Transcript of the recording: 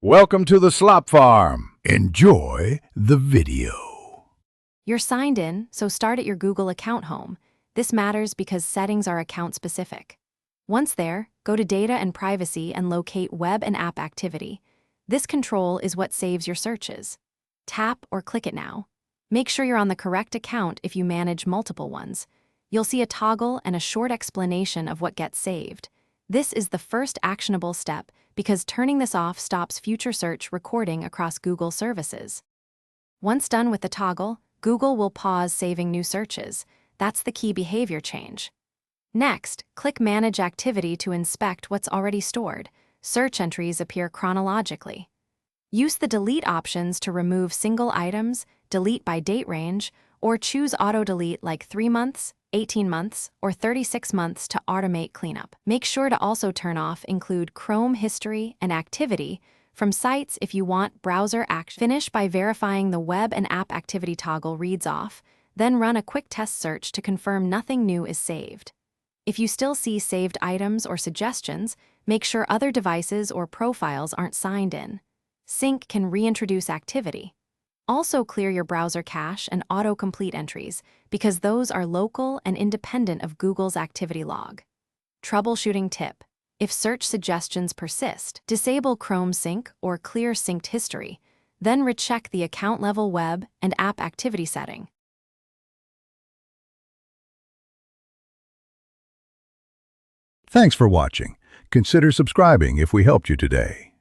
Welcome to the Slop Farm. Enjoy the video. You're signed in, so start at your Google account home. This matters because settings are account-specific. Once there, go to Data and Privacy and locate Web and App Activity. This control is what saves your searches. Tap or click it now. Make sure you're on the correct account if you manage multiple ones. You'll see a toggle and a short explanation of what gets saved. This is the first actionable step because turning this off stops future search recording across Google services. Once done with the toggle, Google will pause saving new searches. That's the key behavior change. Next, click Manage Activity to inspect what's already stored. Search entries appear chronologically. Use the Delete options to remove single items, delete by date range, or choose Auto-Delete like 3 months, 18 months, or 36 months to automate cleanup. Make sure to also turn off Include Chrome History and Activity from sites if you want browser action. Finish by verifying the Web and App Activity toggle reads off, then run a quick test search to confirm nothing new is saved. If you still see saved items or suggestions, make sure other devices or profiles aren't signed in. Sync can reintroduce activity. Also clear your browser cache and autocomplete entries because those are local and independent of Google's activity log. Troubleshooting tip: if search suggestions persist, disable Chrome Sync or Clear Synced History, then recheck the account-level web and app activity setting. Thanks for watching. Consider subscribing if we helped you today.